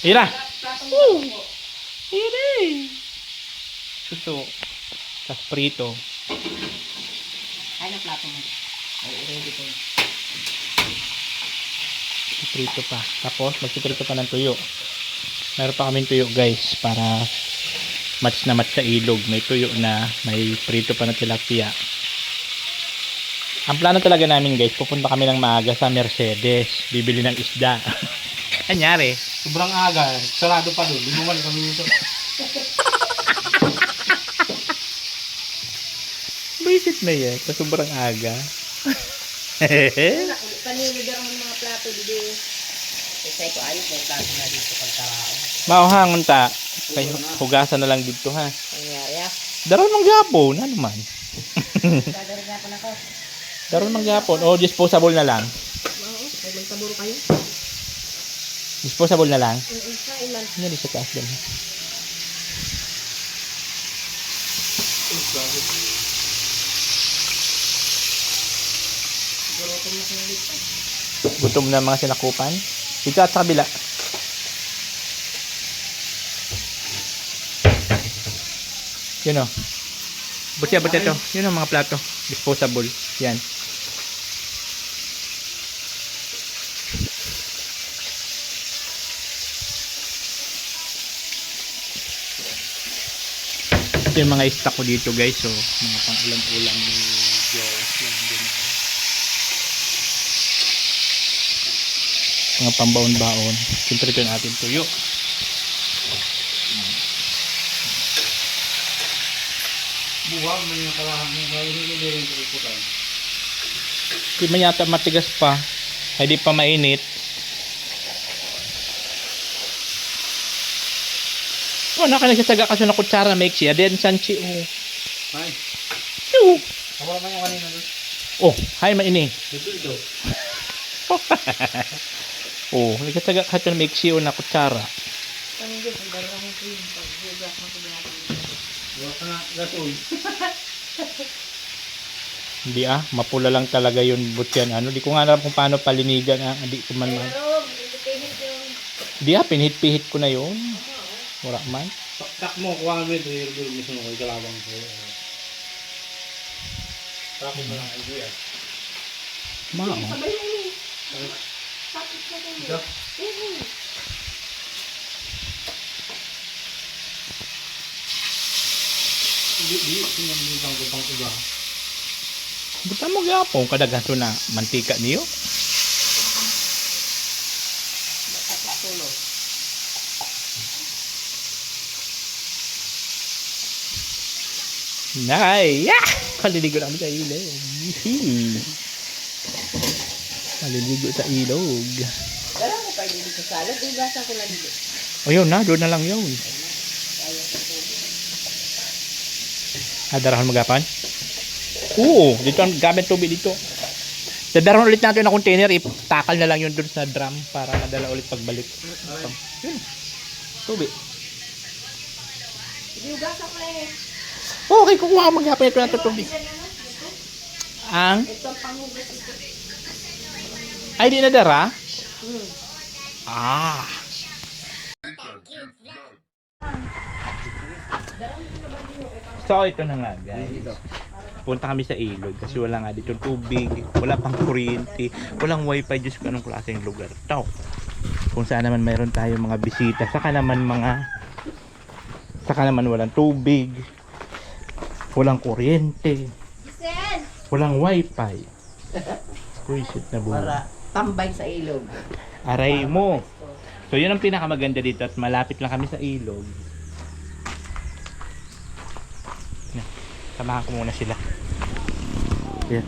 Ira! Ira! Suso. Tapos prito. Ay, na plato mo. Ay, ready ko. Prito pa. Tapos magpiprito pa ng tuyo. Meron pa kaming tuyo guys para match na match sa ilog. May tuyo na, may prito pa na tilapia. Ang plano talaga namin guys, pupunta kami ng maaga sa Mercedes. Bibili ng isda. Anyari? Sobrang aga. Sarado pa doon. Limuman kami dito. Visit na yan. Sa sobrang aga. Paniligar mo mga plato dito. Kasi ko ayos na yung plato na dito pagkarao. Mauhangon ta. Kay hugasan na lang dito ha. Nangyari ah. Daron ng gapon. Ano man? Dadarin nga po na ko. Daron ng gapon. O disposable na lang. Oo, may magsaburo kayo. Disposable na lang. Kain man. Hindi sa taas din. Gutom na mga sinakupan. Dito at sa kabila. Yun o. Buti ito. Yun o mga plato. Disposable. Yan. Ito yung mga stock ko dito guys. So, mga pang ulam-ulam ni Diyos. Yan din. Mga pambaon-baon. Siyempre ito natin tuyo. Buwag mo yung kalahan mo. Hindi ko iputan. Hindi man yata matigas pa. Ay di pa mainit. Oh, nakanagsasaga kasi na kutsara mixi. Aden sanchi. Ay. Oh. Kawa man yung kanina doon. Oh, hay mainit. Dito. Oh, nagsasaga kasi na mixi o na kutsara. Pamilya, ang dalawa ng cream. Pag-hugas mo ko natin. Buwa ka na. Gasol. Hindi mapula lang talaga yun butyan. Ano, di ko nga alam kung paano palinigan. Hindi ko man. Pero, pinipihit yung... Di pinihit-pihit ko na yun. Wala man. Tak mo, kuha nga medyo. Yung mismo ko, ikalabang ko. Tapos na lang idea. Mao. Sabay na yun. Tapos na Ito. yun. Di, sinang gutang iba. Buta mo gapon kadaghan to na mantika niyo. Tulo. Nay! Maliligo na kami sa ilog. Maliligo sa ilog. Dala mo pa dito sa salad. Hugasan ko na dito. O yun na, doon na lang yun. Darahan magapan? Oo, dito ang gamit tubig dito. Dadaroon ulit natin na container, itakal na lang yun doon sa drum para madala ulit pagbalik. Yun. Tubig. Hugasan ko na yun. Okay, kukuha ka maghapon ito na tubig. Ang? Ito ang panghugas ito. Ay, di nadara? Hmm. Ah. So, ito na nga guys. Punta kami sa ilog kasi wala nga dito tubig, wala pang kuryente, walang wifi, Diyos ko anong klaseng lugar to. Kung saan naman mayroon tayo mga bisita, saka naman walang tubig, walang kuryente, walang wifi. Buisit na buhay. Para tambay sa ilog. Aray mo. So yun ang pinakamaganda dito at malapit lang kami sa ilog. Samahan ko muna sila. Yan.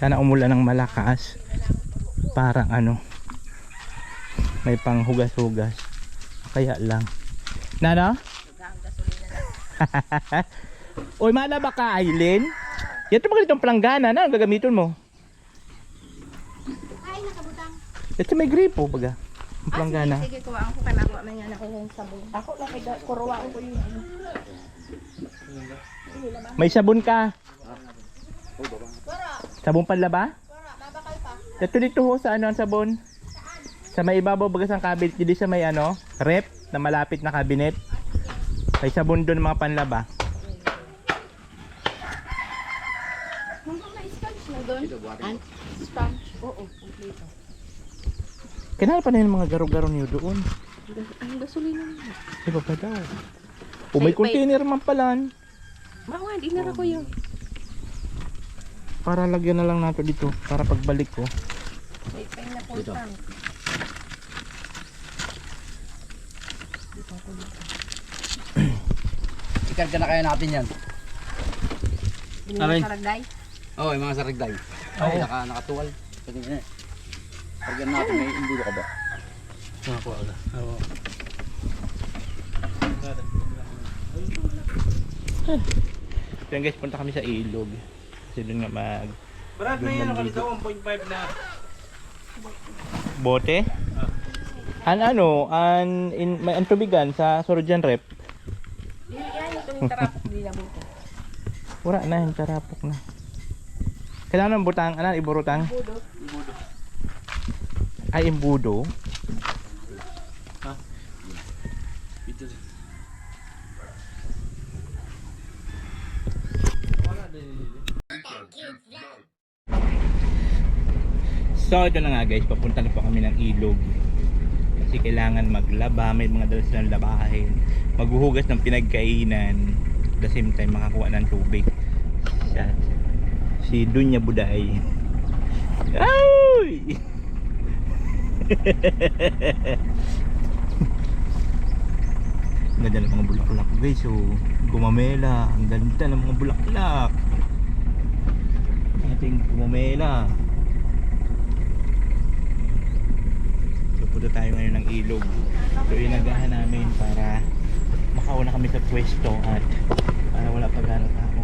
Sana umulan ng malakas. Parang may panghugas-hugas. Kaya lang. Nana? Oy, malaba ka, Aileen? Yan ito mga itong palanggana na ang gagamitin mo. Ay, nakabutang. Ito may gripo baga. Planggana. Sige, kuhaan ko kana ako man yan ako yung sabon. Ako na kay kuruhaan ko yung ano. May sabon ka? Sabon panlaba? Babakal pa. Dito ho sa ano ang sabon? Sa may ibabaw bagas ang cabinet, dito sa may ano, rep na malapit na cabinet. May sabon doon mga panlaba. Hanggang may sponge na doon. Sponge. Oo, kompleto. Kailangan pa na yung mga garo-garo niyo doon. Ang gasolina na. Iba pa daw. O may container man pala. Mga dinara ko yun. Para lagyan na lang nato dito. Para pagbalik ko. May peng na full tank. Ikarga na kaya natin yan. Binili sa ragday. Oo, yung mga sarigday. Ay, nakatuwal. Pwede na eh. Kargan natin, may imbudo ka ba? Nakakuha ka. Oo. Kaya guys, punta kami sa ilog. Kasi doon nga mag... Brad, may ano ka dito, 1.5 na. Bote? May tubigan sa Sorojan Rep. Dili yan yung tarap. Dili na buto. Wala na, yung tarapok na. Kailangan ng butang, iburutang? Budo. Ay, imbudo. Dito. So ito na nga guys, papunta na po kami ng ilog. Kasi kailangan maglaba, may mga dala silang labahin. Maghuhugas ng pinagkainan. At the same time makakuha ng tubig. Yan. Si Dunya Buday. Ay! Ang ganda ng mga bulaklak guys. So, gumamela. Ang ganda ng mga bulaklak. Ating gumamela. Punta tayo ngayon ng ilog. So inagahan namin para makauna kami sa pwesto at para wala pa gano'ng tao.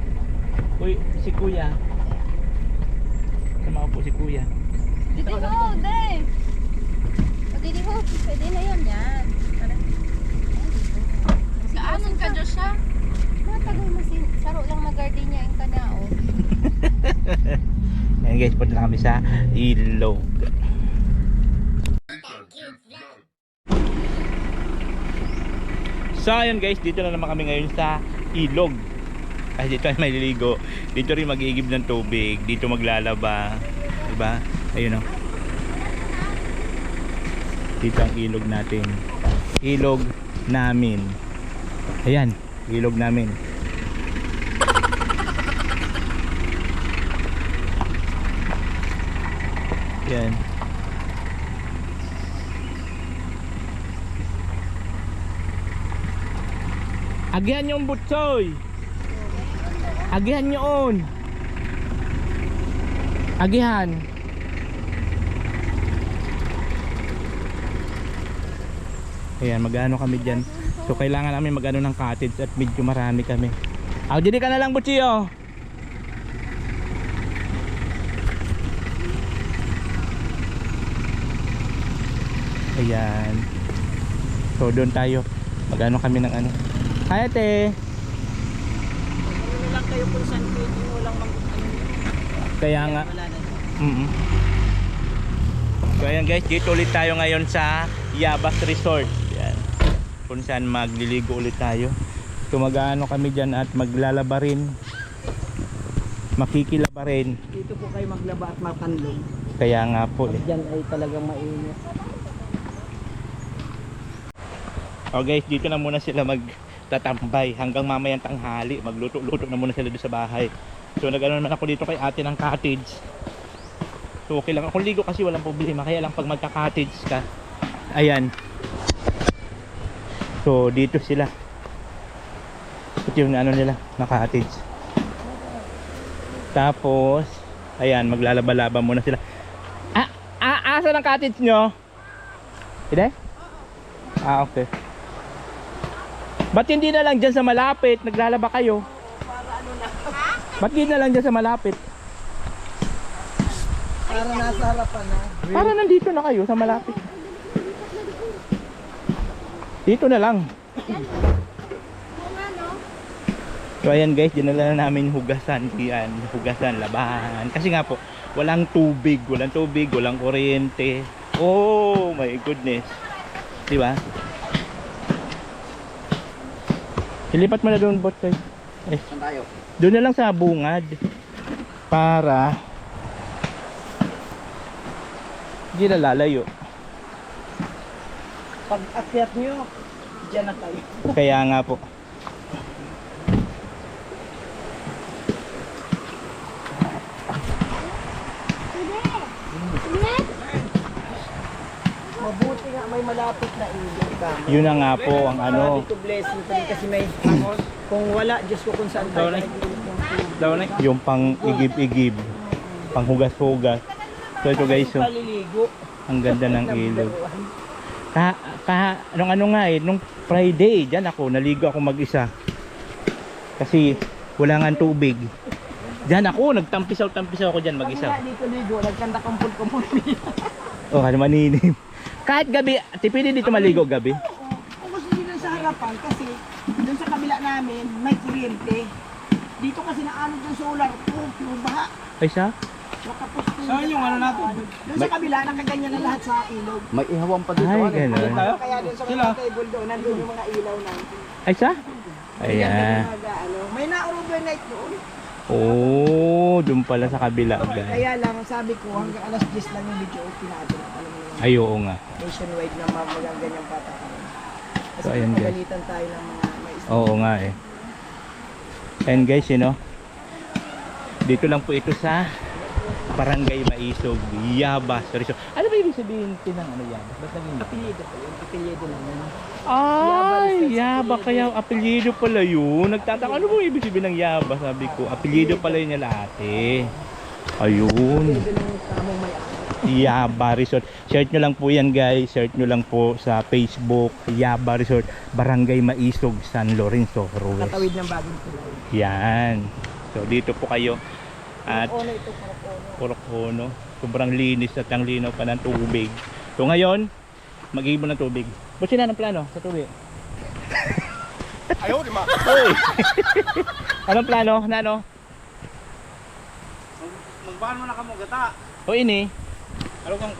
Uy, si kuya. Sama po si kuya. Dito ho, Dave. Dito ho, pwede na yun yan. Saanon ka dyan siya? Matagal masin. Saro lang mag-garden niya yung kanao. Ngayon guys, punta na kami sa ilog. So ayun guys, dito na naman kami ngayon sa ilog. Kasi dito ay maliligo. Dito rin mag-iigib ng tubig. Dito maglalaba. Diba? Ayun o. Dito ang ilog natin. Ilog namin. Ayan, ilog namin. Ayan. Agihan nyo ang butsoy. Agihan nyo on. Agihan. Ayan, mag-ano kami dyan. So kailangan namin mag-ano ng cottage at medyo marami kami. Dito ka na lang butsiyo. Ayan. So doon tayo. Mag-ano kami ng ano. Hi ate. Ano lang kayo kung saan pwede mo lang Kaya nga. So ayan guys, dito ulit tayo ngayon sa Yabas Resort. Yan. Kung saan magliligo ulit tayo. So mag-ano kami dyan at maglalaba rin. Makikilaba rin. Dito po kayo maglaba at mapanlong. Kaya nga po eh. Diyan ay talagang mainit. O guys, dito na muna sila magtatambay hanggang mamayang tanghali. Magluto-luto na muna sila doon sa bahay. So nag-ano naman ako dito kay ate ng cottage. So okay lang. Kung ligo kasi walang problema. Kaya lang pag magka-cottage ka. Ayan. So dito sila. Ito yung ano nila na cottage. Tapos ayan, maglalaba-laba muna sila. Asa ng cottage nyo? Ide? Okay. Ba't hindi na lang dyan sa malapit? Naglalaba kayo. Ba't hindi na lang dyan sa malapit? Para nasa harapan na. Para nandito na kayo sa malapit. Dito na lang. Kung ano, So ayan guys, dinala na namin hugasan. Yan, hugasan, labahan. Kasi nga po, walang tubig, walang kuryente. Oh my goodness. Di ba? Ilipat mo na doon, bot guys. Saan tayo? Doon na lang sa bungad. Para hindi na lalayo. Pag akyat nyo, dyan na tayo. Kaya nga po. Mabuti nga may malapit na ilog ka. Yun na nga po ang ano. Dito blessing kami kasi may kung wala, Diyos ko kung saan tayo nag-iilog. Yung pang igib-igib. Pang hugas-hugas. So ito guys, oh, Paliligo. ang ganda ng ilog. Ano nga nung Friday, dyan ako, naligo ako mag-isa. Kasi wala nga tubig. Dyan ako, nagtampisaw-tampisaw ako dyan mag-isa. Kami nga dito ligo, nagkanta kumpul-kumpul. Oh, ano maninim. Kahit gabi, pwede dito maligo gabi. Kung gusto nyo sa harapan kasi dun sa kabila namin may kuryente. Dito kasi naanod yung solar, yung baha. Ay sa? Nakaposto. Saan yung ano natin? Dun sa kabila, nakaganyan na lahat sa ilog. May ihawan pa dito. Ay, ano? ganun. Kaya dun sa mga table doon, nandun yung mga ilaw natin. Ay sa? Ayan. May na-overnight doon. Oh, dun pala sa kabila guys. Kaya lang, sabi ko, hanggang alas 10 lang yung video open natin. Alam mo naman, Ay, oo nga. nationwide na magaganyang patakaran. Kasi So, ayan, guys. magalitan tayo ng mga may Oo nga eh. And guys, dito lang po ito sa Barangay Maisog, Yabas Resort. Ano ba ibig sabihin ng ano Yabas? Ba't naging apelyido po, yung apelyido naman. Ay, Yaba kaya apelyido pala yun. Nagtataka, ano ba ibig sabihin ng Yaba? Sabi ko, apelyido pala yun nila ate. Ayun. Apelyido ng tamong may-ari. Yaba Resort. Search nyo lang po yan guys. Search nyo lang po sa Facebook, Yaba Resort, Barangay Maisog, San Lorenzo, Ruiz. Katawid ng bagong tulay. Yan. So dito po kayo. At Ono ito, Poropono. Poropono. Sobrang linis at ang linaw pa ng tubig. So ngayon, mag-iibon ng tubig. Ba't sila ng plano sa tubig? Ayaw, di ba? Uy! Anong plano? Na ano? Magbahan mo na ka mo gata. O ini? Ano kang...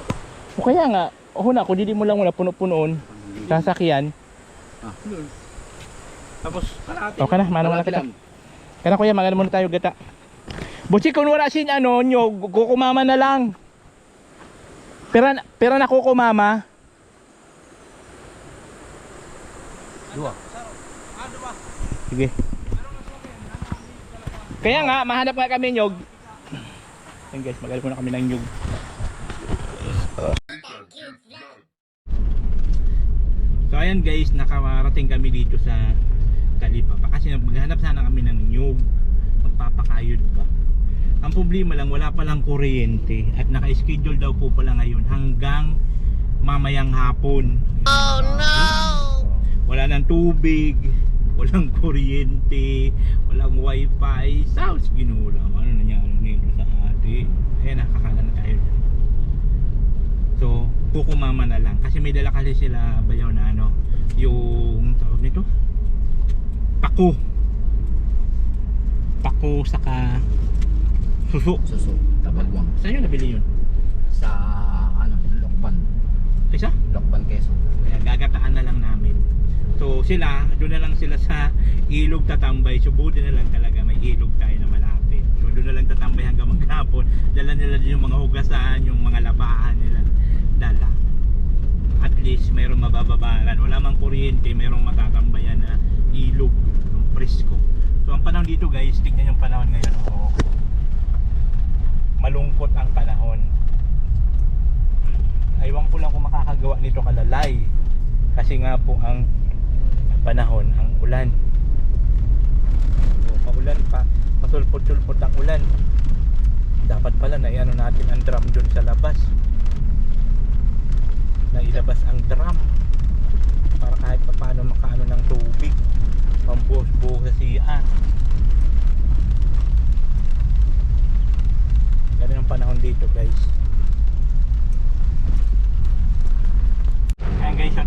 O kaya nga, huna, kung hindi mo lang muna puno-punoon, sasakyan. Tapos, O ka na, mano muna kita. Kana kuya, magano muna tayo gata. Butsi, kung wala sin ano nyo, kukumama na lang. Pera na kukumama. Dua. Sige. Kaya nga, mahanap nga kami nyog. Ayan guys, magalit muna kami ng nyog. So ayan guys, nakarating kami dito sa Talipapa. Kasi maghanap sana kami ng nyog. Magpapakayod ba? Ang problema lang, wala palang kuryente. At naka-schedule daw po pala ngayon hanggang mamayang hapon. Oh no! Wala nang tubig, walang kuryente, walang wifi. Sounds ginulang. Ano nangyari nito sa atin? Ayan, nakakala na tayo. So, kukumama na lang. Kasi may dala kasi sila bayaw na ano, yung tawag nito? Pako. Pako saka suso. Suso, tabagwang. Saan yun nabili yun? Sa, ano, Lokban. Isa? Lokban, Quezon. Kaya gagataan na lang namin. So sila, doon na lang sila sa ilog tatambay. So buti na lang talaga may ilog tayo na malapit. So doon na lang tatambay hanggang maghapon. Dala nila din yung mga hugasan, yung mga labahan nila. Dala. At least mayroong mabababaran. Wala mang kuryente, mayroong matatambayan na ilog. Ang presko. So ang panahon dito guys, tignan yung panahon ngayon. Oh. Malungkot ang panahon. Aywan ko lang kung makakagawa nito kalalay. Kasi nga po ang panahon, ang ulan. So, paulan pa, masulpot-sulpot ang ulan. Dapat pala na iano natin ang drum doon sa labas. Na ilabas ang drum para kahit pa paano makaano ng tubig. Pambuhos-buhos sa siya. Ganun ang panahon dito guys. Ayan guys, so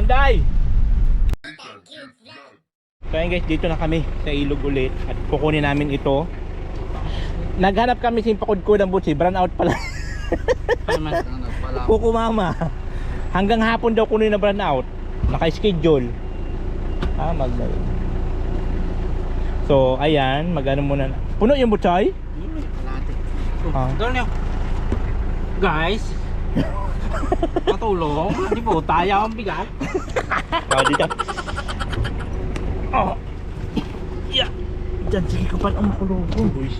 Day! So ayun guys, dito na kami sa ilog ulit at kukunin namin ito. Naghanap kami sa pakudkod ng butsi, brown out pala. Kuko mama. Hanggang hapon daw kunin na brown out. Naka-schedule. Magdalo. So ayan, magano muna. Puno yung butsoy? Doon nyo. Guys. Patulong. Hindi po, tayo ang bigat. Dito. Yeah. Diyan, sige ka pa ang makulubong, boys.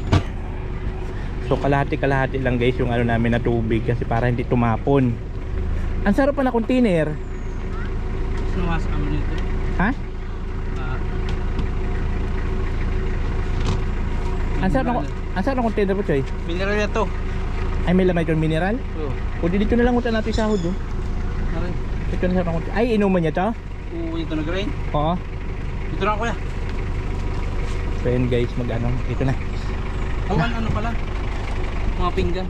So kalahati-kalahati lang guys yung ano namin na tubig kasi para hindi tumapon. Ang sarap pa na container. Sinuwas kami nito. Ha? Ang sarap ng container po, Choy. Mineral na to. Ay, may lamay yung mineral? Oo. O dito na lang utan natin sahod, oh. Narin. Ito na sarap ng container. Ay, inuman niya to? Oo, ito na grain. Oo. Ito na kuya. So yun guys, mag-ano, ito na. Ano pala? Mga pinggan.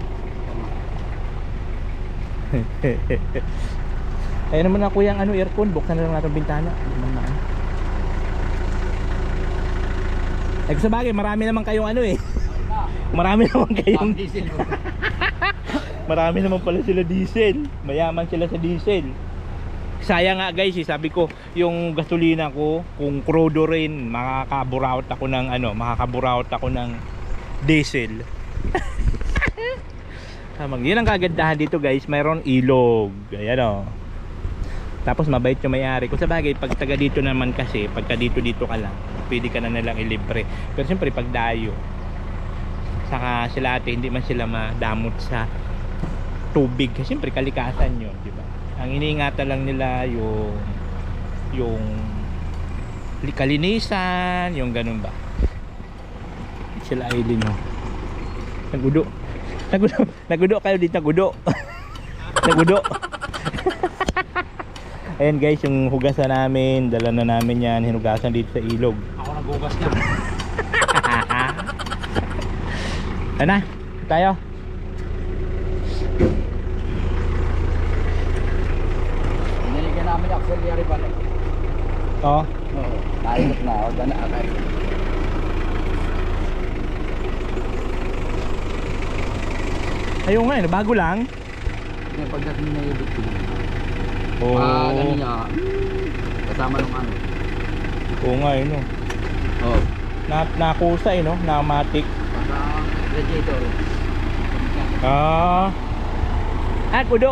Ayun naman na kuya ang ano, aircon. Buksan na lang natin bintana. Ay kung sabagay, marami naman kayong ano eh. Marami naman kayong diesel. marami naman pala sila diesel. Mayaman sila sa diesel. Sayang nga guys, sabi ko, yung gasolina ko, kung crudo rin, makakaburaot ako ng ano, makakaburaot ako ng diesel. Yun ang kagandahan dito guys, mayroon ilog. Ayan o. Tapos mabait yung may-ari. Kung sabagay, pag taga dito naman kasi, pagka dito ka lang, pwede ka na nalang ilibre. Pero siyempre pag dayo, saka sila ate, hindi man sila madamot sa tubig. Kasi siyempre kalikasan yun, di ba? Ang iniingatan lang nila yung kalinisan, yung ganun ba. Sila Aileen ho. Nagudo kayo dito, nagudo. Nagudo. Ayan guys, yung hugasan namin, dala na namin yan, hinugasan dito sa ilog. Ako naghugas niya. Ano? Tayo. Niligan namin yung auxiliary pala. Oo. Oo. Naigot na ako. Dana akay. Ayun nga, bago lang. Kaya pagdating na ibig ko. Oo. Ganyan niya. Kasama nung ano. Oo nga, yun o. Oo. Nakusa no? Namatic. Para radiator. Kudo.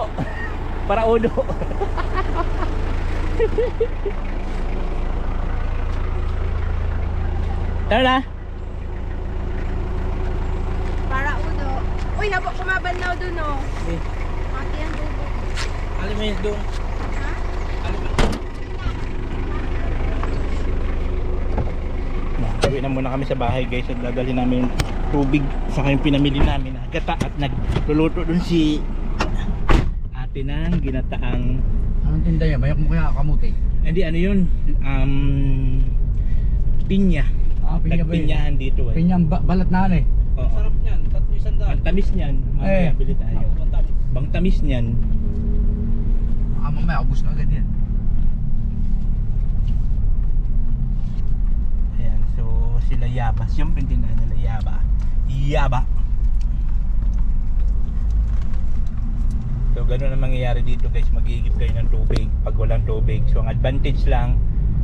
Para udo. Tara na. Para uno. Uy, habang kumabanlaw dun, oh. Eh. Mati ang dugo. Alim mo yun doon. Ha? Uwi na muna kami sa bahay guys at dadalhin namin yung tubig saka yung pinamili namin na gata at nagluluto dun si ate ng ginataang Anong tinda niya? Mayak mo kaya kamuti? hindi ano yun pinya. Pinya ba yun? Nagpinyahan dito eh. Pinyang balat na ano eh. Oo. Sarap niyan. 300. Ang tamis niyan. Mamaya bili tayo. Matamis. Bang tamis niyan. Mamaya ubus na agad yan. Ayan, so sila Yaba. Siyempre tindahan nila Yaba. Yaba. So ganun ang mangyayari dito guys. Magigib kayo ng tubig pag walang tubig. So ang advantage lang,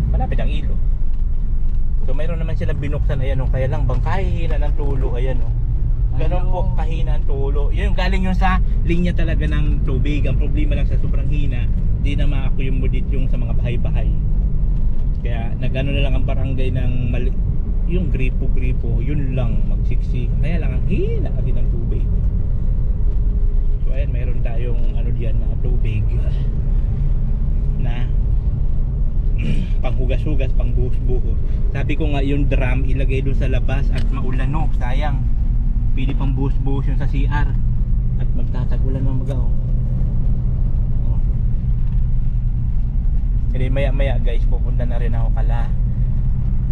malapit ang ilog. So mayroon naman silang binuksan. Ayan o, kaya lang bang kahihina ng tulo. Ayan o. Ganun po kahina ang tulo. Yun galing yun sa linya talaga ng tubig. Ang problema lang sa sobrang hina, di na ma-accommodate yung sa mga bahay-bahay. Kaya nagano na lang ang barangay ng yung gripo-gripo, yun lang magsiksik. Kaya lang ang hina agad ng tubig. So ayan, mayroon tayong ano diyan na tubig na panghugas-hugas, pangbuhos-buhos. Sabi ko nga yung drum ilagay doon sa labas at maulan no, sayang. Pili pang buhos-buhos yung sa CR at magtatagulan ng magaw. Hindi maya-maya guys, pupunta na rin ako kala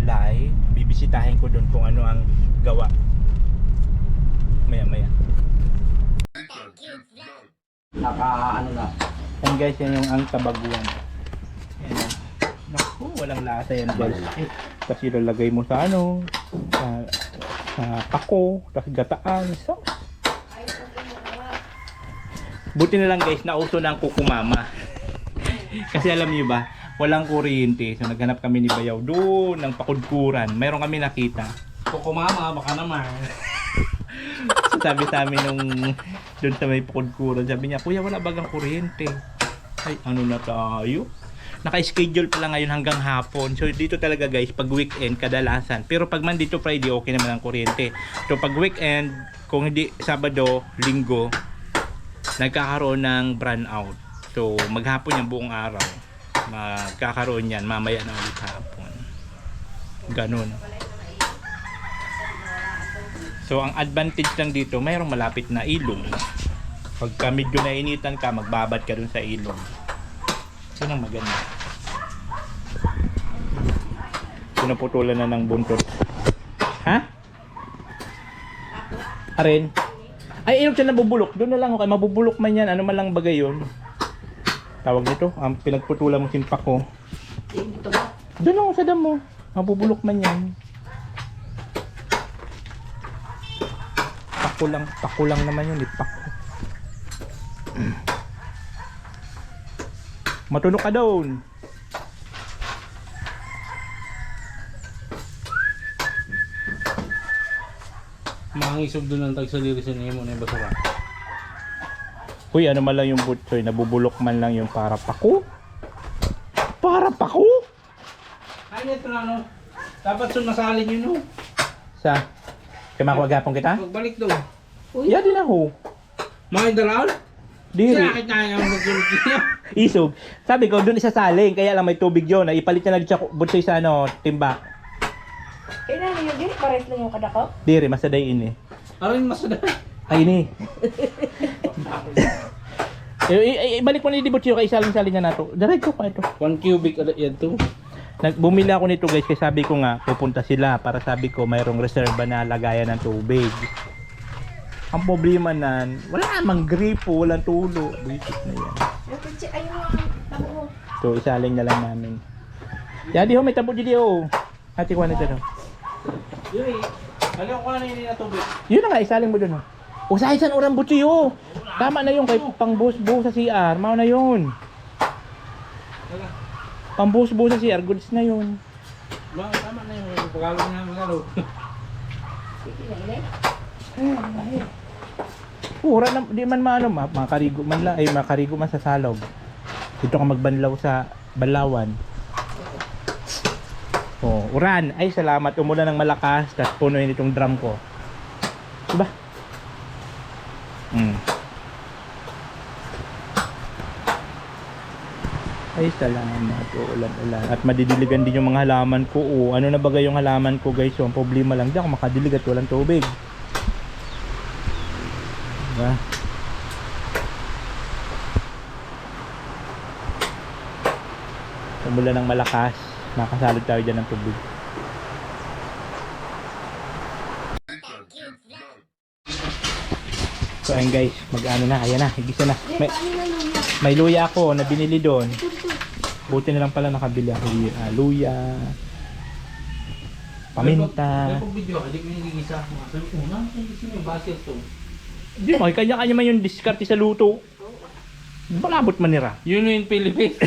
live. Bibisitahin ko doon kung ano ang gawa. Maya-maya. Naka ano na. Yan guys, yan yung ang tabaguan. Yan. Naku, walang lasa yan guys. Tapos ilalagay mo sa ano, sa pako, tapos gataan. So, buti na lang guys, nauso na ang kukumama. Kasi alam niyo ba, walang kuryente. So naghanap kami ni Bayaw doon ng pakudkuran. Mayroon kami nakita. Kukumama, baka naman. So sabi sa amin nung doon sa may pakudkuran, sabi niya, kuya wala bagang kuryente. Ay, ano na tayo? Naka-schedule pala ngayon hanggang hapon. So dito talaga guys, pag weekend kadalasan. Pero pag Monday to Friday, okay naman ang kuryente. So pag weekend, kung hindi Sabado, Linggo, nagkakaroon ng brownout. So maghapon yung buong araw. Magkakaroon yan mamaya na ulit hapon. Ganun. So ang advantage lang dito, mayroong malapit na ilog. Pagka medyo nainitan ka, magbabad ka dun sa ilog. Yun ang maganda. Pinuputulan na ng buntot. Ha? Arin? Ay, ilog siya nabubulok. Doon na lang okay. Mabubulok man yan. Ano man lang bagay yun. Tawag nito. Ang pinagputulan mo simpak ko. Doon lang sa damo. Mabubulok man yan. Pako lang naman yun. Pako. Matulog ka doon. Mangisog doon ang tagsaliri sa niyo mo na yung basura. Uy, ano man lang yung butsoy. Nabubulok man lang yung para pako. Para pako? Ay, ito na no. Dapat sumasalin yun no. Sa? Kamakwagapong kita? Pagbalik doon. Ya din ako. Mga dalaw? Diri. Sakit na yung magsulot niya. Isog. Sabi ko, doon isasaling. Kaya lang may tubig yun. Ipalit na lang siya butsoy sa ano, timba. Kailan yung diri, pares lang yung kadako? Diri, masaday ini. Ano yung masada? Ay, ini. Ibalik mo na yung butsoy kay isaling-saling na nato. Diretso pa ito. 1 cubic ulit yan to. Bumili ako nito guys, kasi sabi ko nga, pupunta sila para sabi ko mayroong reserba na lagayan ng tubig. Ang problema nan, wala namang gripo, walang tulo. Buisit na yan. So, isaling na lang namin. Yadi ho, may tabo dito ho. Hati ko na ito. Yuri, alam ko na yun na tubig. Yun na nga, isaling mo dun ho. O sa isan orang butsi ho. Tama na yun, kay pang buhos sa CR. Mao na yun. Pang buhos sa CR, goods na yun. Tama na yung pagkalong na magalo. Pura na, di man maano, makarigo man lang, ay makarigo man sa salog. Dito ka magbanlaw sa Balawan. Oh, uran. Ay, salamat. Umulan ng malakas, tapos punuin itong drum ko. Diba? Ay, salamat. Ulan. At madidiligan din yung mga halaman ko. Oh, ano na bagay yung halaman ko, guys? So, ang problema lang, di ako makadilig at walang tubig. Diba? Umulan ng malakas, makasalod tayo dyan ng tubig. So ayun guys, mag-ano na, ayan na, higisa na. May luya ako na binili doon. Buti na lang pala nakabili ako luya, paminta. Kung video, hindi ko hinigisa. Sabi ko, hindi yung basil to. Di mo, kanya-kanya man yung diskarte sa luto. Malabot man nira. Yun yung Philippines.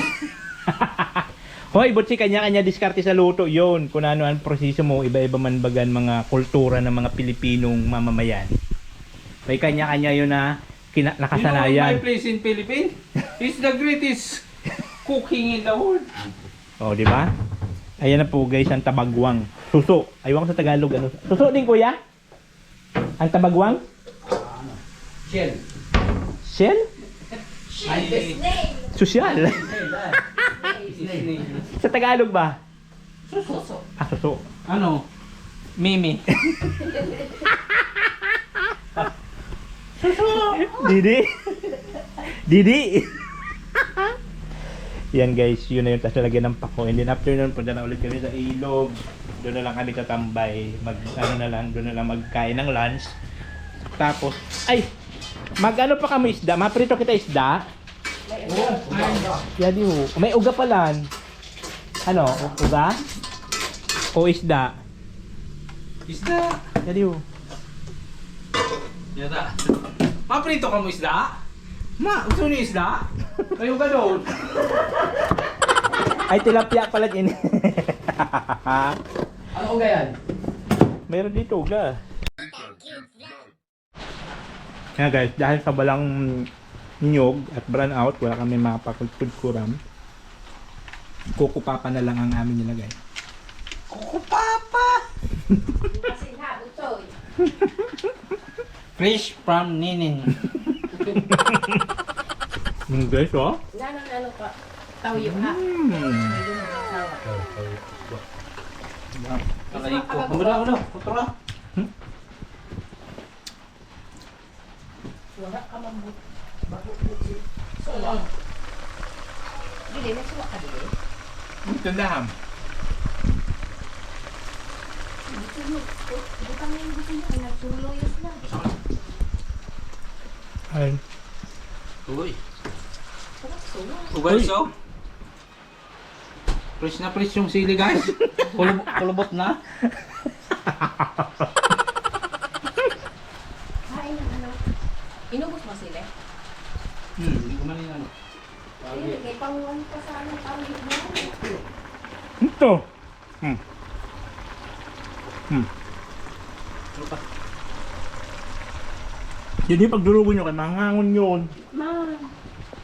Hoy, butsi kanya-kanya diskarte sa luto. Yon, kung ano ang proseso mo, iba-iba man bagan mga kultura ng mga Pilipinong mamamayan. May kanya-kanya yun na nakasanayan. You know my place in Philippines? It's the greatest cooking in the world. Oh, di ba? Ayan na po guys, ang tabagwang. Suso. Aywan ko sa Tagalog. Ano? Suso din kuya? Ang tabagwang? Shell. Shell? Sosyal. Sa Tagalog ba? Suso. Ah, suso. Ano? Mimi. Didi. Didi. Yan guys, yun na yung tas nalagyan ng pako. And then after nun, punta na ulit kami sa ilog. Doon na lang kami tatambay. Doon na lang magkain ng lunch. Tapos, ay! Mag-ano pa kami isda? Maprito kita isda? Yadi ho. May uga palan. Ano? Uga? O isda? Isda. Yadiw. Yata. Paprito ka mo isda? Ma, gusto niyo isda? Kayo ka doon. Ay, tilapia pala din. Ano ko yan? Meron dito uga. Kaya guys, dahil sa balang niyog at brown out, wala kami mapapagtudkuram. Kukupapa na lang ang amin nilagay. Kukupapa! Kasi ha, utoy. Fresh from Ninin. Guys, oh. Ganun ano ka. Tawyo ha. Kakaiko. Kumula. Kutura. Wala ka mambut. Dili, nasuwa ka dili. Tandaan. Butang yung gusto niya, ay nagsuloyos na. Ay. Uy. Sulo. Ugal so. Fresh na fresh yung sili guys. Kulubot na. Kain ng ano. Inubos mo sila? Hindi ko man yung ano. Ayun, may panguwan pa sa ano, tawyo mo. Ito. Ano pa? Hindi pagdurugo nyo kay mangangon yun. Ma,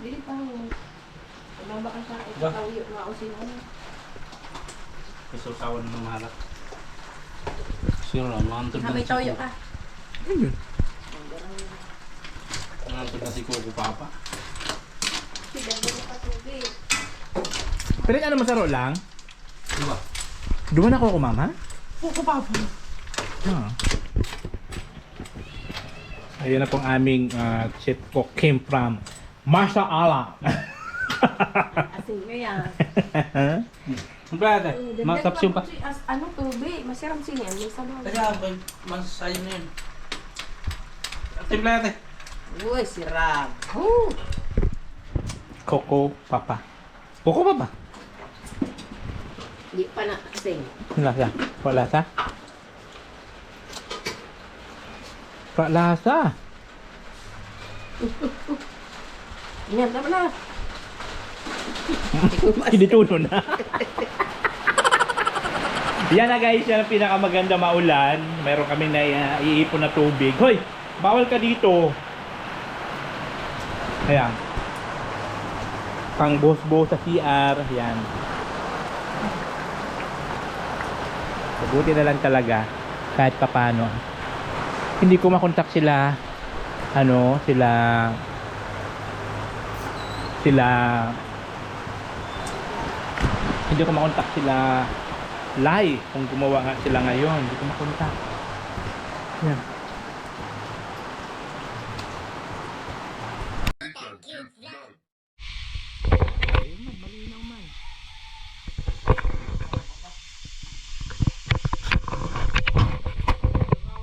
dili pa mo. Mababa ka sa tawyo nga o sino ano. Isusawan ng mahalat. Sure lang, mangantod Ha, may tawyo ka. Ayun. Mangantod na si Coco Papa. Dagdag mo pa tubig. Pero ano masaro lang? Diba? Duman ako kumama? Coco Papa. Ah. Ayun na pong aming chef cook came from Masha Allah. Asin mo yan. Brother, matapsyon pa. Ano tubig? Masiram siya yan. May sabaw. Kaya, masasayo na yun. Timplate. Uy, sirap. Coco Papa. Coco Papa? Di pa na kasing. Lasa. Lasa? Lasa. Yan, tama na. Hindi tuno na. Yan na guys, yan ang pinakamaganda maulan. Meron kami na iipon na tubig. Hoy, bawal ka dito. Ayan. Pang buhos-buhos sa CR. Yan. Mabuti na lang talaga. Kahit papano. Hindi ko makontak sila. Hindi ko makontak sila live kung gumawa nga sila ngayon. Hindi ko makontak. Yan.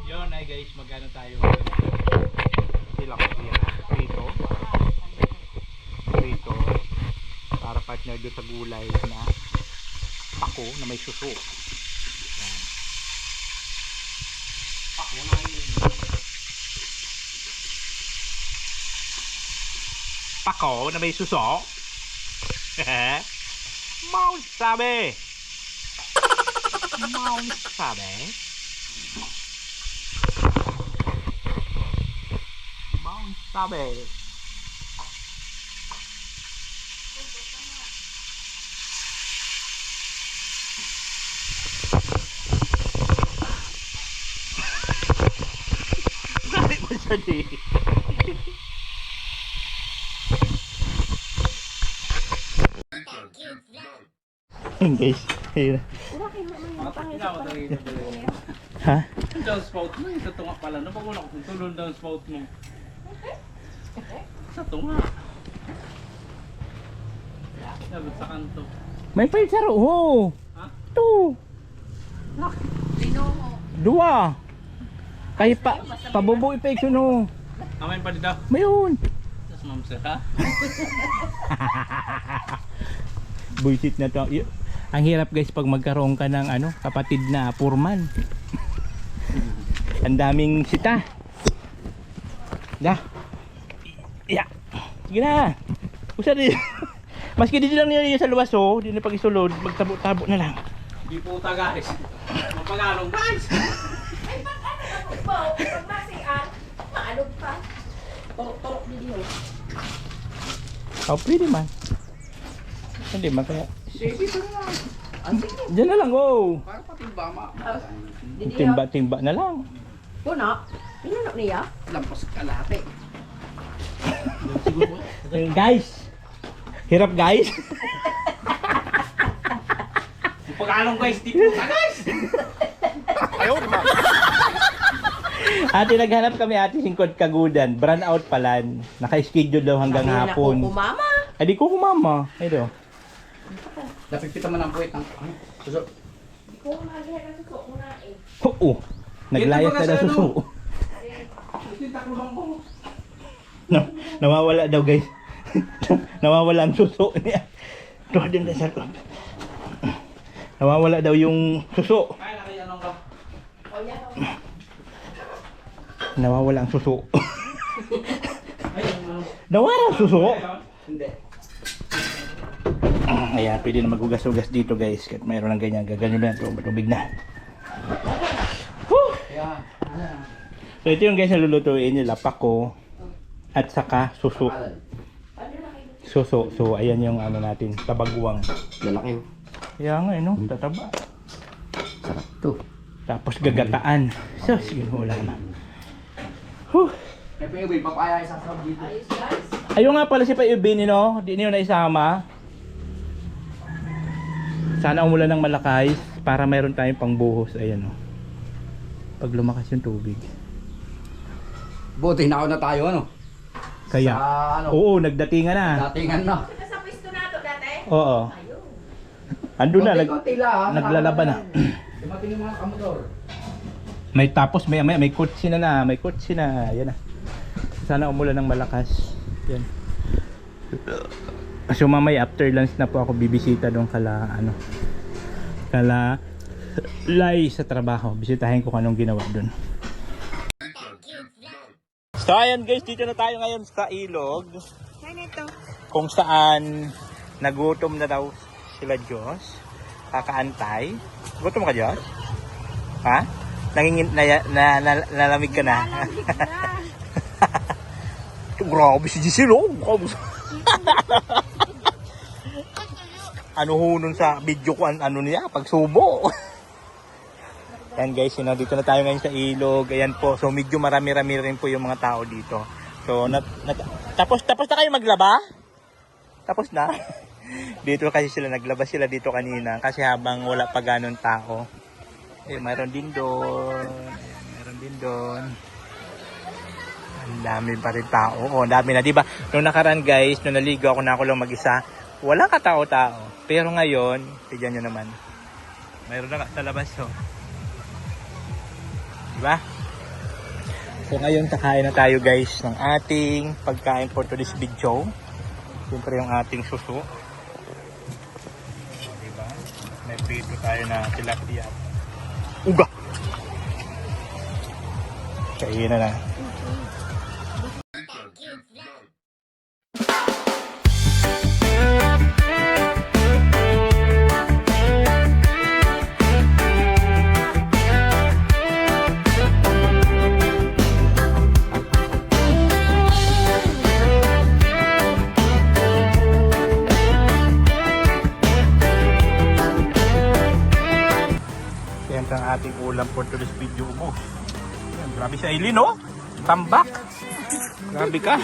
Yun ay guys, magano tayo tilapia prito para partner doon sa gulay na pako na may suso. Yan. Pako na yun. Pako na may suso. Mount Sabe. Mount Sabe. Mount Sabe. Bakit mo siya di? Guys, ayun. Ha? Down spout mo, sa tunga pala. Napagula ko kung tulon down spout mo. Sa tunga. Sabi sa kanto. May pwede sa roho. Ha? Ito. Linoho. Dua. Kahit pa, pabubo infection ho. Amayin pa dito. Mayroon. Tapos ma'am sir ha? Buisit na to. Ang hirap guys pag magkaroon ka ng ano, kapatid na purman. Ang daming sita. Da. Yeah. Sige na. Usa din. Maski dito lang niyo sa luwas oh, di na pag isulod, magtabo-tabo na lang. Di puta guys. Mapagalong guys. Ay, pag ano po, pag masian, maalog pa. Torok-torok din yun. Oh, pwede man. Hindi man kaya. Sige, ito na lang. Diyan na lang oh. Para patimba ma. Timba-timba na lang. Puno? Pinuno niya? Lampas kalate. Guys. Hirap guys. Pagalong guys, di puta guys. Ate, naghanap kami ate singkod kagudan. Brand out palan. Naka-schedule daw hanggang hapon. Kumama. Ay, di ko kumama. Ay, do. Napipita man ang puwit ng suso. Hindi ko mahalaya kasi ko una eh. Oo. Naglayas na daw suso. Nawawala daw guys. Nawawala ang suso niya. Doon din sa loob. Nawawala daw yung suso. Ay, nakayanong ka. O yan o. Nawawala ang suso. Ay, ano? Nawala ang suso. Hindi. Ayan, pwede na maghugas-hugas dito guys. Kahit mayroon ng ganyan, gaganyo na ito. Matubig na. Whew! Kaya, So ito yung guys na lulutuin nila. Pako. At saka suso. Suso. So ayan yung ano natin. Tabaguang. lalaki. Kaya nga no, tataba. Sarap to. Tapos gagataan. So, sige wala na. Whew! Eh, Pwede, papaya isa sa dito. Ayos guys. Ayun nga pala si Payubin, no? Di niyo na isama. Sana umulan ng malakas para mayroon tayong pangbuhos. Ayan, no? Pag lumakas yung tubig. Buti na na tayo, ano? Kaya, Sa, ano? oo, nagdatingan na. Datingan na. Kita sa pwesto na to dati. Oo. Ayun. Andun na, Konti-konti lang. naglalaban na. Dumating yung mga kamotor. May tapos may kotse na. May kotse na. Yan na. Sana umulan ng malakas. Yan. So mamaya after lunch na po ako bibisita doon kala Lai sa trabaho. Bisitahin ko kung anong ginawa doon. So ayan guys, dito na tayo ngayon sa ilog. Kung saan nagutom na daw sila Diyos. Kakaantay. Gutom ka Diyos? Ha? Nalamig ka na? Grabe si Giselle oh. Ano ho nun sa video ko ano niya? Pagsubo. Ayan guys, dito na tayo ngayon sa ilog. Ayan po. So medyo marami-rami rin po yung mga tao dito. So tapos na kayo maglaba? Tapos na? Dito kasi sila naglaba sila dito kanina kasi habang wala pa ganun tao. Eh, mayroon din doon. Mayroon din doon. Ang dami pa rin tao. Oh, ang dami na, di ba? Nung nakaraan guys, nung naligo ako na ako lang mag-isa, wala ka tao-tao. Pero ngayon, tignan nyo naman. Mayroon na sa labas, oh. Di ba? So ngayon, kakain na tayo guys ng ating pagkain for today's video. Siyempre yung ating suso. Di ba? May prito tayo na tilapia. Uga! Kainan na. Siyempre ang ating ulam for today's video mo. Ayan, grabe si Aileen, oh. Tambak. Grabe ka.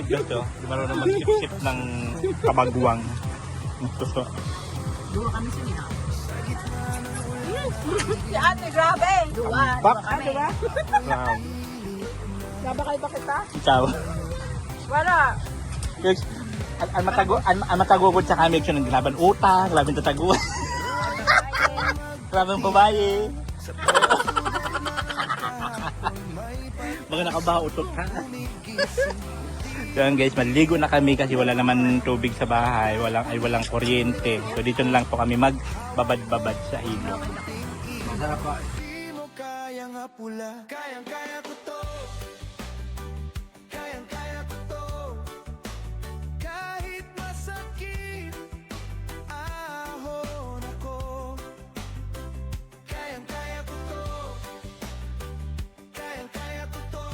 Ito, di marunong mag-sip-sip ng kabagwang. Gusto. Si ate, grabe. Duwa. Bak. Diba? Wow. Sabakay ba kita? Ikaw. Wala. Yes. Ang matagugod sa kami yung naglaban utang, labing tataguan. Labing babae. Mga nakabautot ha. So yun guys, maligo na kami kasi wala naman tubig sa bahay, walang kuryente. So dito na lang po kami magbabad-babad sa ilog. Masarap pa. Kayang-kaya ko to. Kayang-kaya ko to. Kahit masakit ahon ako. Kayang-kaya ko to. Kayang-kaya ko to.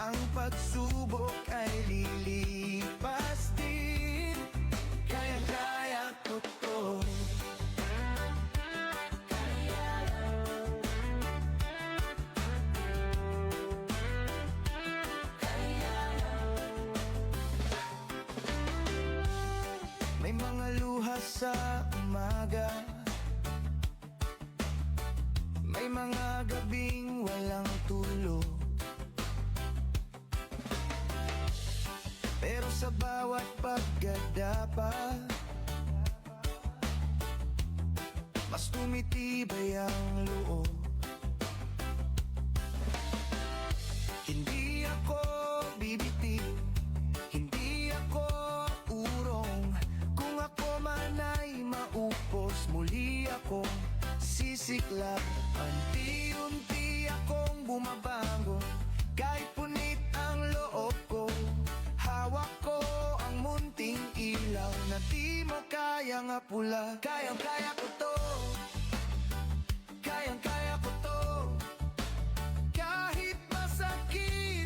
Ang pagsubok ay lilipas din. Kayang-kaya ko to. May mga luha sa umaga. May mga gabing walang tulog. Pero sa bawat paggadapa, mas tumitibay ang loob. Hindi ako bibitiw, hindi ako urong. Kung ako man ay maupos, muli akong sisiklab. Unti-unti akong bumabangon, kahit punit ang loob ko. Hawak ko ang munting ilaw na di mo kayang apula. Kayang-kaya ko to. Kayang-kaya ko to. Kahit masakit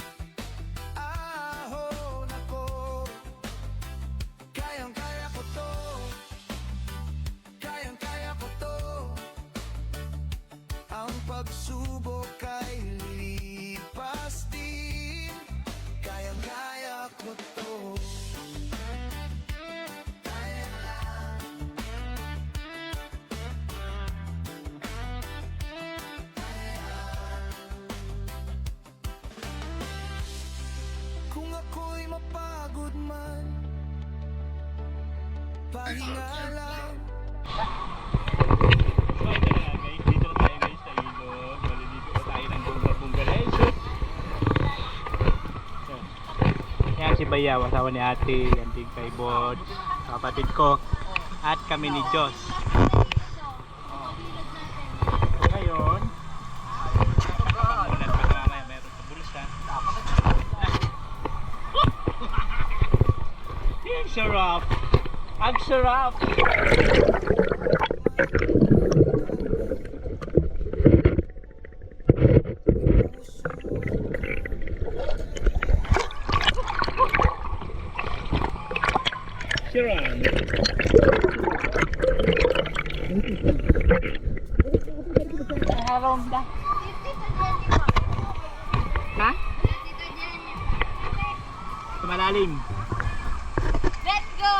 ahon ako. Kayang-kaya ko to. Kayang-kaya ko to. Ang pagsubok ay lilipas din. Kayang-kaya ko to. Kaya lang. Kung ako'y mapagod man, pahinga lang. So ito na guys, dito na tayo guys sa ilog. Maliligo na tayo ng bungga-bungga guys. So, yan si Bayaw, asawa ni ate, yan din kay Bods, kapatid ko, at kami ni Diyos. So ngayon, ulan pa mamaya, meron sa bulis ha. Ang sarap! Ang sarap! Sharon. Ronda. Ha? Sa malalim. Let's go!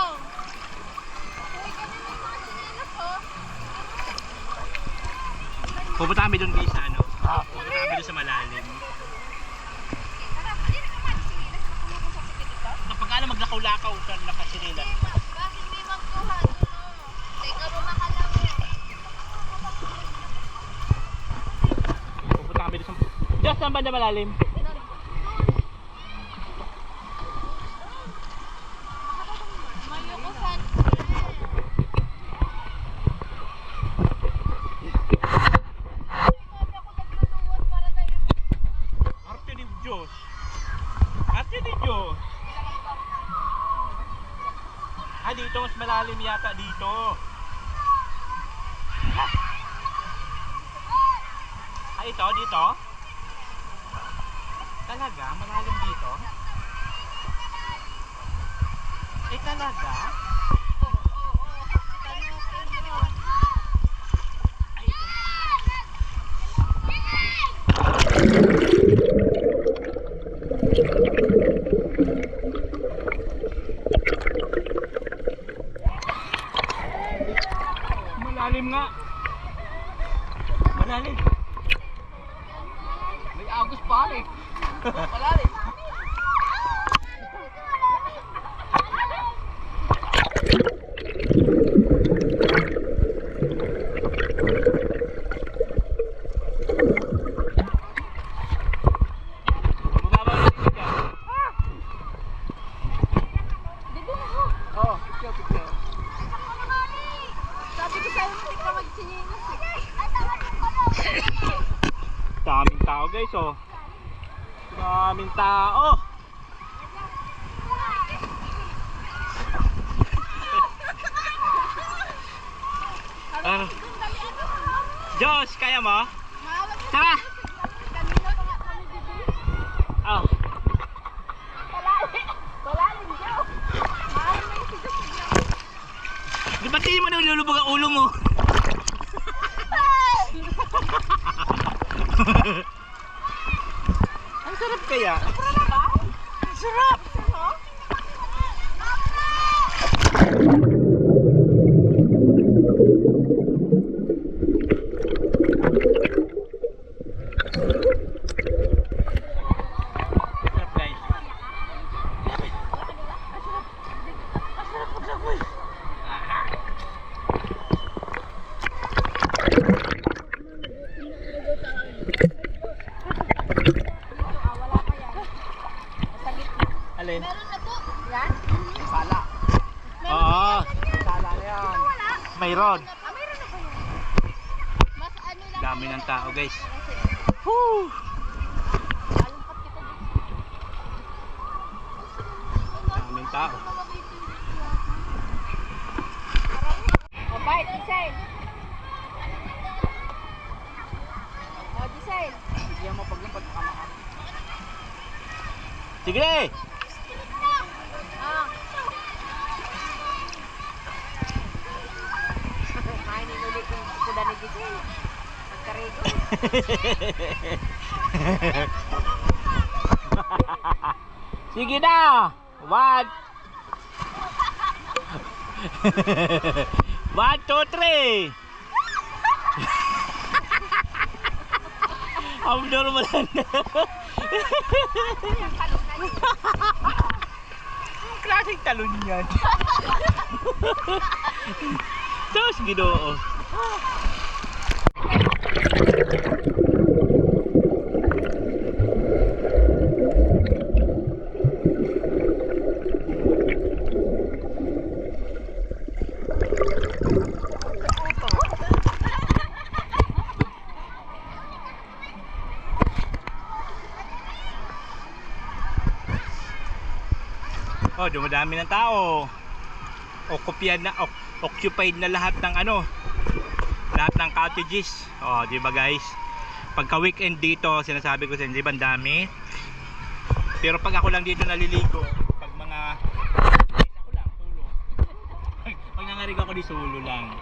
Pupunta kami doon guys sa ano? Pupunta kami doon sa malalim. Kapag alam maglakaw-lakaw ka nakasinila. Bakit may magkuha doon? Teka mo makalawin. Pupunta kami doon sa... Diyos, saan banda malalim? Mayukusan. Arte ni Diyos. Arte ni Diyos. Ah, dito mas malalim yata dito. Ah, ito, dito? Talaga? Malalim dito? Eh, talaga? Ay, ito. Malalim nga. Malalim. May agos pa eh. Malalim. oh. Maraming tao. Ano? Diyos, kaya mo? Tara! Oh. Di ba't hindi mo na nilulubog ang ulo mo? Ang sarap kaya? Ang sarap! Sarap guys. Alin? Meron na po. Yan? Sala. Oo, Sala na yan. mayroon. Meron na po yan. Mas ano lang. Dami ng tao guys. Kasi, Woo! alungkot kita dito. Daming tao. O, bite, Giselle. O, Giselle. Hindi mo paglampad ka maka. Sige! Ah. Kain ni Luli yung kuda ni Giselle. Pagkarigo. Sige na! One! 1, 2, 3! Ang normal na. Ang klaseng talon yan. Diyos, Ginoo. Oh, dumadami ng tao. Occupied na lahat ng ano, lahat ng cottages. Oh, di ba guys? Pagka weekend dito, sinasabi ko sa inyo, di ba ang dami? Pero pag ako lang dito naliligo, pag mga ako lang tulog. Pag nangarig ako di sulo lang.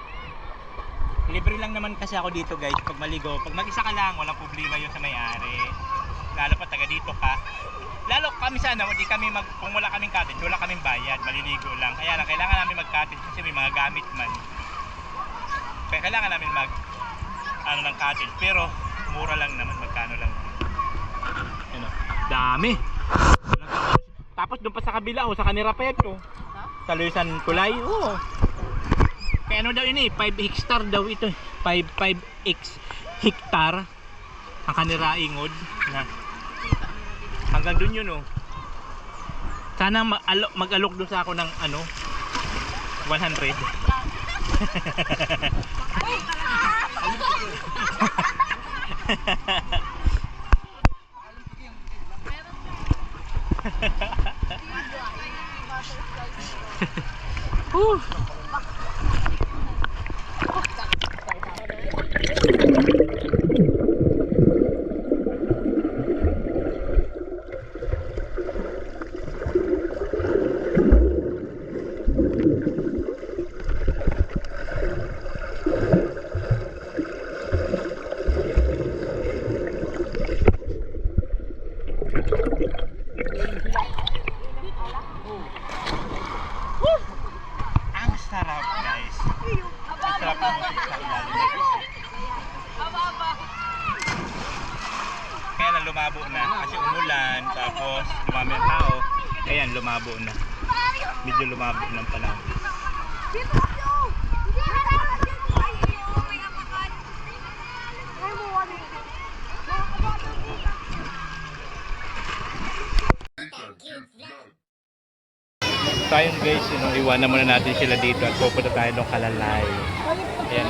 Libre lang naman kasi ako dito guys, pag maligo. Pag mag-isa ka lang, walang problema yun sa may-ari. Lalo pa taga dito ka. Lalo kami sana, di kami kung wala kaming cottage, wala kaming bayad, maliligo lang. Kaya lang, kailangan namin mag-cottage kasi may mga gamit man. Kaya kailangan namin ng cottage. Pero, mura lang naman, magkano lang. Ano, dami. Tapos doon pa sa kabila, sa kanira pa yan, sa Luisan Kulay, Kaya ano daw ini, 5 hectare daw ito. 5 hectare ang kanira ingod na. Hanggang dun yun Sana mag-alok dun sa ako ng 100. Ang sarap guys. Ang sarap ng musik sa ilalim. Kaya lang lumabo na kasi umulan, tapos dumami ang tao. Ayan, lumabo na. Medyo lumabo ng panahon. Tayo guys, iwanan muna natin sila dito at pupunta tayo ng Kalalay. Ayan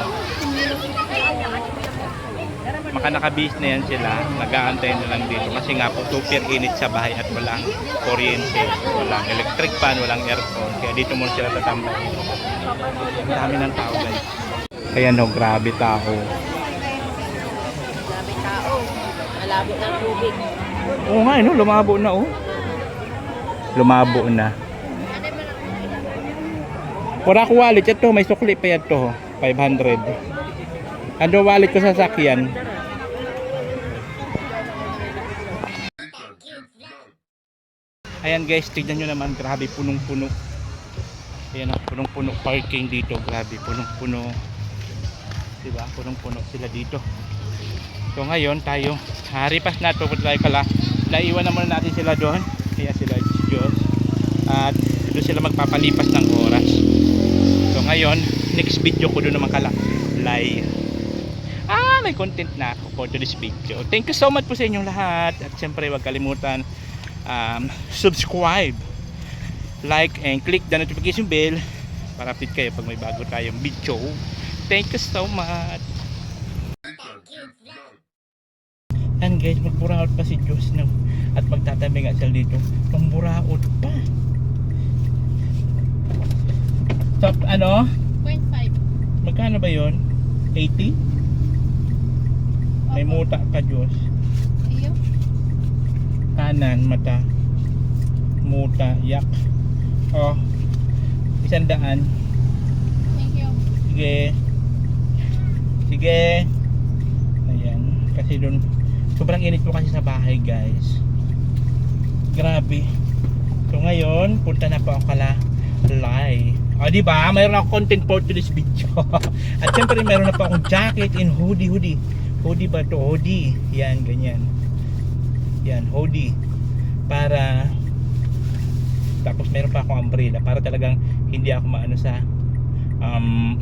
Maka nakabihis na yan sila, nag-aantay na lang dito kasi nga po super init sa bahay at walang kuryente, walang electric fan, walang aircon, kaya dito muna sila tatambay. Ang dami ng tao guys. Ayan o, grabe tao. Grabe tao. Malabo ng tubig. Oo nga, no? Lumabo na oh. Lumabo na. Wala ko wallet, ito may sukli pa yan to, 500. Ano wallet ko sa sakyan? Ayan guys, tignan nyo naman, grabe punong-puno. Ayan, punong-puno parking dito, grabe, punong-puno. Diba, punong-puno sila dito. So ngayon tayo, haripas na ito, punta tayo kala. Naiwan naman natin sila doon. Kaya sila Diyos. At doon sila magpapalipas ng oras. So ngayon, next video ko doon naman kala. Live. May content na ako for today's video. Thank you so much po sa inyong lahat. At syempre, huwag kalimutan subscribe, like, and click the notification bell para update kayo pag may bago tayong video. Thank you so much. And guys, magburaot pa si Diyos no? At magtatabi nga sila dito. Pamburaot pa. So, ano? 0.5. Magkano ba yon? 80? May muta ka Diyos. Iyo. Kanan, mata. Muta, yak. Oh. 100. Thank you. Sige. Sige. Ayan. Kasi doon, sobrang init po kasi sa bahay guys. Grabe. So ngayon, punta na po ako kala Lai. O diba, mayroon ako content for today's video. At syempre mayroon na po akong jacket and hoodie. Hoodie ba to? Hoodie. Yan, ganyan. Yan, hoodie. Para tapos meron pa akong umbrella para talagang hindi ako maano sa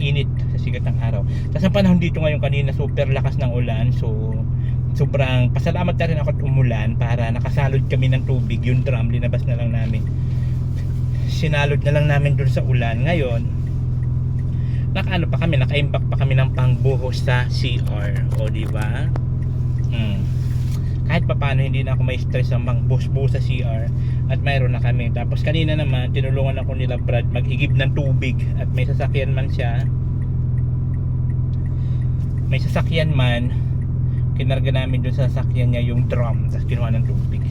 init sa sigat ng araw. Tapos ang panahon dito ngayon kanina super lakas ng ulan. So sobrang pasalamat na rin ako at umulan para nakasalod kami ng tubig. Yung drum linabas na lang namin. Sinalod na lang namin dun sa ulan. Ngayon naka-ano pa kami, naka-impact pa kami ng pangbuhos sa CR. O diba? Kahit pa paano hindi na ako may stress ang pangbuhos sa CR. At mayroon na kami. Tapos kanina naman tinulungan ako nila Brad mag-igib ng tubig. At may sasakyan man siya. May sasakyan man, kinarga namin dun sa sasakyan niya yung drum. Tapos kinuha ng tubig.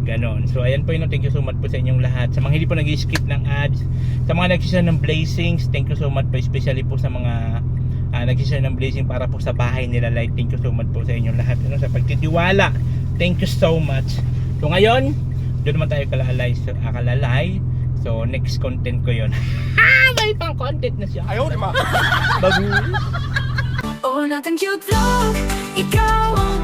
Ganon. So ayan po yun. Thank you so much po sa inyong lahat. Sa mga hindi po nag-skip ng ads, sa mga nag-share ng blessings, thank you so much po. Especially po sa mga nag-share ng blessing para po sa bahay nila. Like, thank you so much po sa inyong lahat. Ano, sa pagtitiwala. Thank you so much. So ngayon, doon naman tayo kalalay. So next content ko yun. May pang content na siya. Ayaw naman. Bagus. Oh, natin cute vlog, ikaw ang